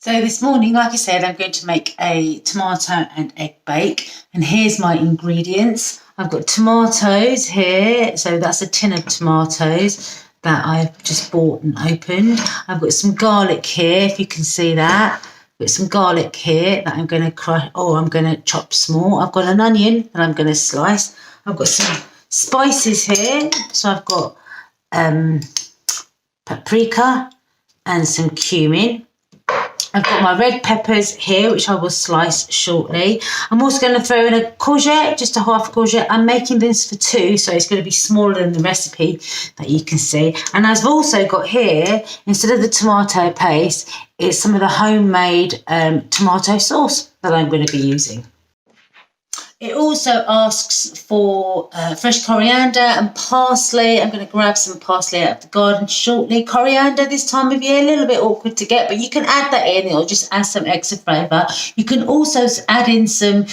So this morning, like I said, I'm going to make a tomato and egg bake. And here's my ingredients. I've got tomatoes here. So that's a tin of tomatoes that I've just bought and opened. I've got some garlic here, if you can see that. I've got some garlic here that I'm going to crush, or I'm going to chop small. I've got an onion that I'm going to slice. I've got some spices here. So I've got paprika and some cumin. I've got my red peppers here, which I will slice shortly. I'm also going to throw in a courgette, just a half courgette. I'm making this for two, so it's going to be smaller than the recipe that you can see. And I've also got here, instead of the tomato paste, it's some of the homemade tomato sauce that I'm going to be using. It also asks for fresh coriander and parsley. I'm going to grab some parsley out of the garden shortly. Coriander this time of year, a little bit awkward to get, but you can add that in. It'll just add some extra flavour. You can also add in some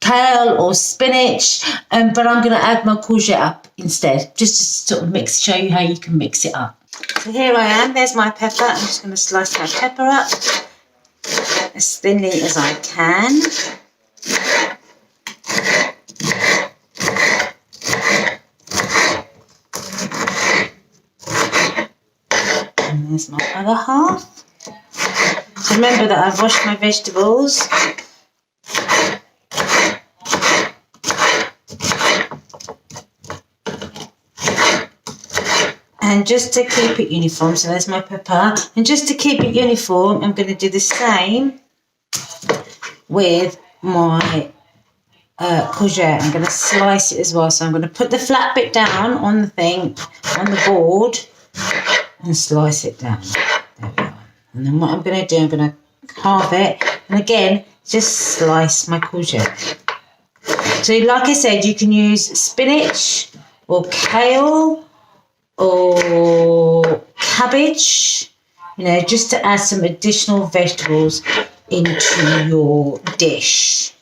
kale or spinach, but I'm going to add my courgette up instead, just to sort of show you how you can mix it up. So here I am. There's my pepper. I'm just going to slice my pepper up as thinly as I can. And there's my other half. So remember that I've washed my vegetables. And just to keep it uniform, so there's my pepper. And just to keep it uniform, I'm going to do the same with my courgette. I'm going to slice it as well. So I'm going to put the flat bit down on the thing, on the board, and slice it down. There we are. And then what I'm going to do, I'm going to halve it, and again, just slice my courgette. So like I said, you can use spinach or kale or cabbage, you know, just to add some additional vegetables into your dish.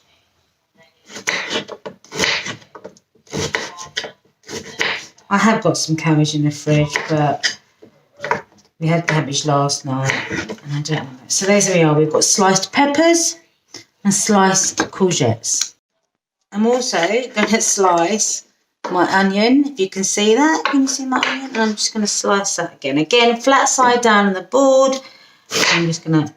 I have got some cabbage in the fridge, but we had cabbage last night and I don't know. So there we are. We've got sliced peppers and sliced courgettes. I'm also going to slice my onion, if you can see that. Can you see my onion? And I'm just going to slice that again. Again, flat side down on the board. I'm just going to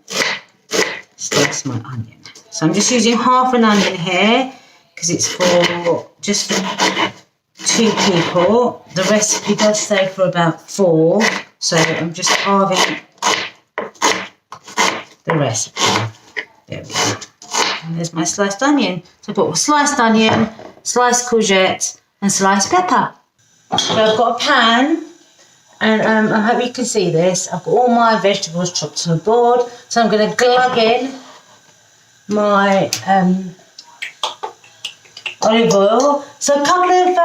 slice my onion. So I'm just using half an onion here because it's for just for 2 people. The recipe does say for about 4. So I'm just halving the recipe. There we go. And there's my sliced onion. So I've got sliced onion, sliced courgette, and sliced pepper. So I've got a pan, and I hope you can see this. I've got all my vegetables chopped on the board. So I'm going to glug in my olive oil. So a couple of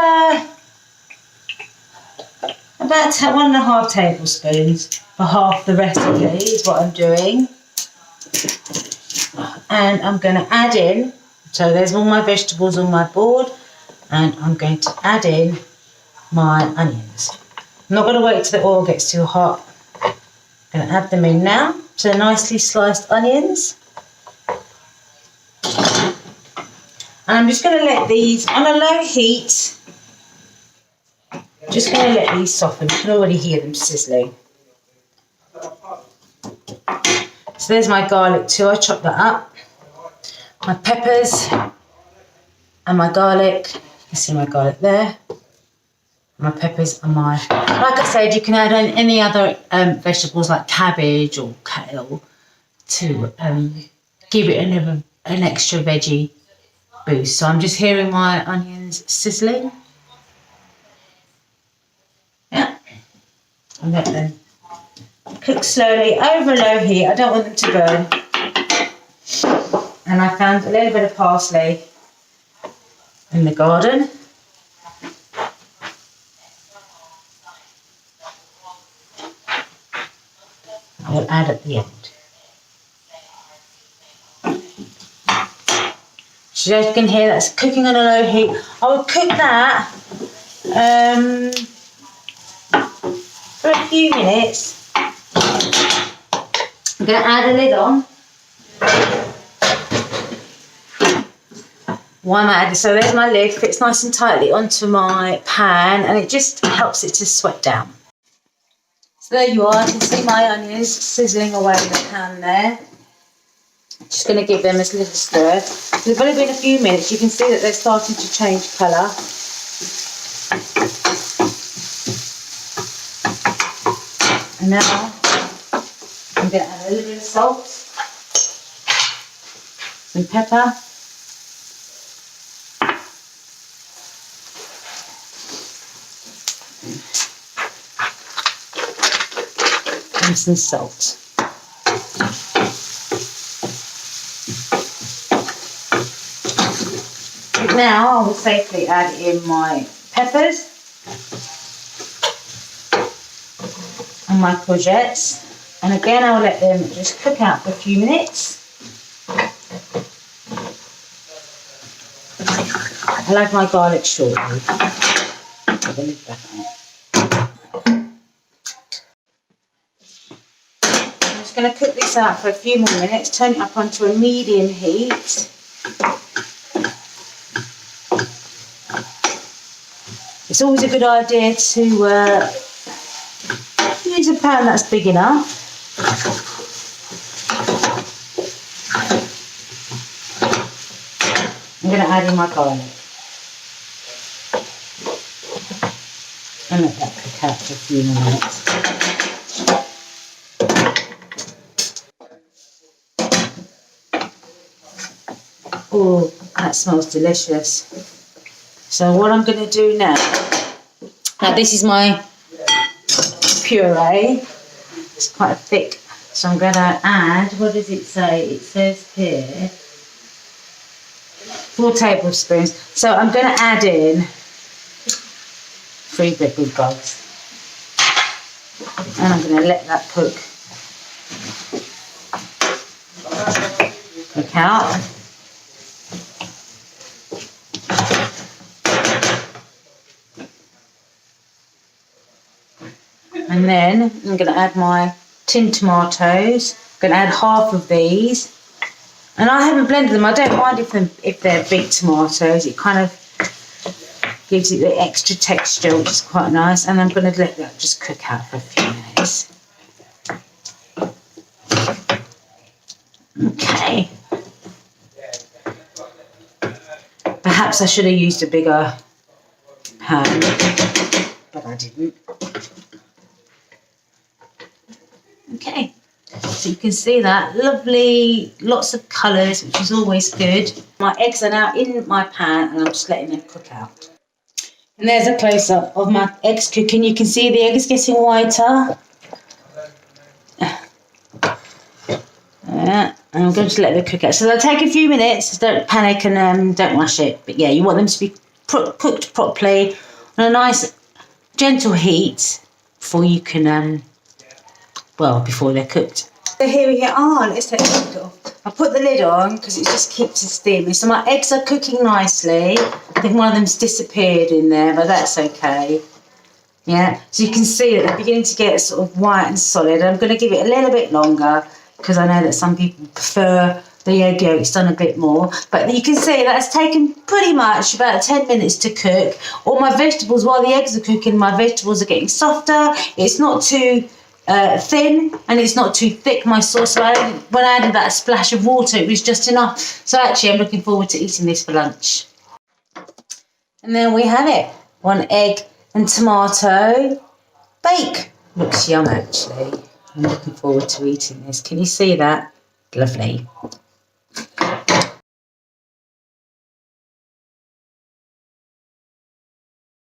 about 1.5 tablespoons for half the recipe is what I'm doing. And I'm going to add in, so there's all my vegetables on my board, and I'm going to add in my onions. I'm not going to wait till the oil gets too hot. I'm going to add them in now. So nicely sliced onions. And I'm just going to let these on a low heat. Just going to let these soften. You can already hear them sizzling. So there's my garlic too. I chopped that up. My peppers and my garlic. You can see my garlic there. My peppers and my... Like I said, you can add in any other vegetables like cabbage or kale to give it an extra veggie boost. So I'm just hearing my onions sizzling. Yeah. And let them cook slowly over low heat. I don't want them to burn. And I found a little bit of parsley in the garden. I will add at the end. So you can hear that's cooking on a low heat. I will cook that for a few minutes. I'm going to add a lid on So there's my lid, fits nice and tightly onto my pan, and it just helps it to sweat down. So there you are, you can see my onions sizzling away in the pan there. Just going to give them a little stir. They've only been a few minutes, you can see that they're starting to change colour. And now I'm going to add a little bit of salt, some pepper, and some salt. Now I will safely add in my peppers and my courgettes, and again I'll let them just cook out for a few minutes. I'll add my garlic shortly. Put the lid back on. I'm just going to cook this out for a few more minutes, turn it up onto a medium heat. It's always a good idea to use a pan that's big enough. I'm going to add in my garlic and let that cook out for a few more minutes. Oh, that smells delicious. So what I'm going to do now this is my puree. It's quite thick, so I'm going to add, what does it say? It says here 4 tablespoons. So I'm going to add in 3 big bugs, and I'm going to let that cook out. And then I'm going to add my tinned tomatoes. I'm going to add half of these. And I haven't blended them. I don't mind if they're big tomatoes. It kind of gives it the extra texture, which is quite nice. And I'm going to let that just cook out for a few minutes. Okay. Perhaps I should have used a bigger pan, but I didn't. Okay, so you can see that lovely, lots of colours, which is always good. My eggs are now in my pan, and I'm just letting them cook out. And there's a close-up of my eggs cooking. You can see the egg is getting whiter. And I'm going to let them cook out. So they'll take a few minutes. Don't panic and don't rush it. But yeah, you want them to be cooked properly on a nice, gentle heat before you can, before they're cooked. So here we are. Let's take the lid off. I put the lid on because it just keeps it steaming. So my eggs are cooking nicely. I think one of them's disappeared in there, but that's okay. Yeah, so you can see that they're beginning to get sort of white and solid. I'm going to give it a little bit longer because I know that some people prefer the egg yolks done a bit more. But you can see that's taken pretty much about 10 minutes to cook. All my vegetables, while the eggs are cooking, my vegetables are getting softer. It's not too thin and it's not too thick, my sauce. So when I added that splash of water, it was just enough. So actually I'm looking forward to eating this for lunch. And there we have it. 1 egg and tomato bake. Looks yum actually. I'm looking forward to eating this. Can you see that? Lovely.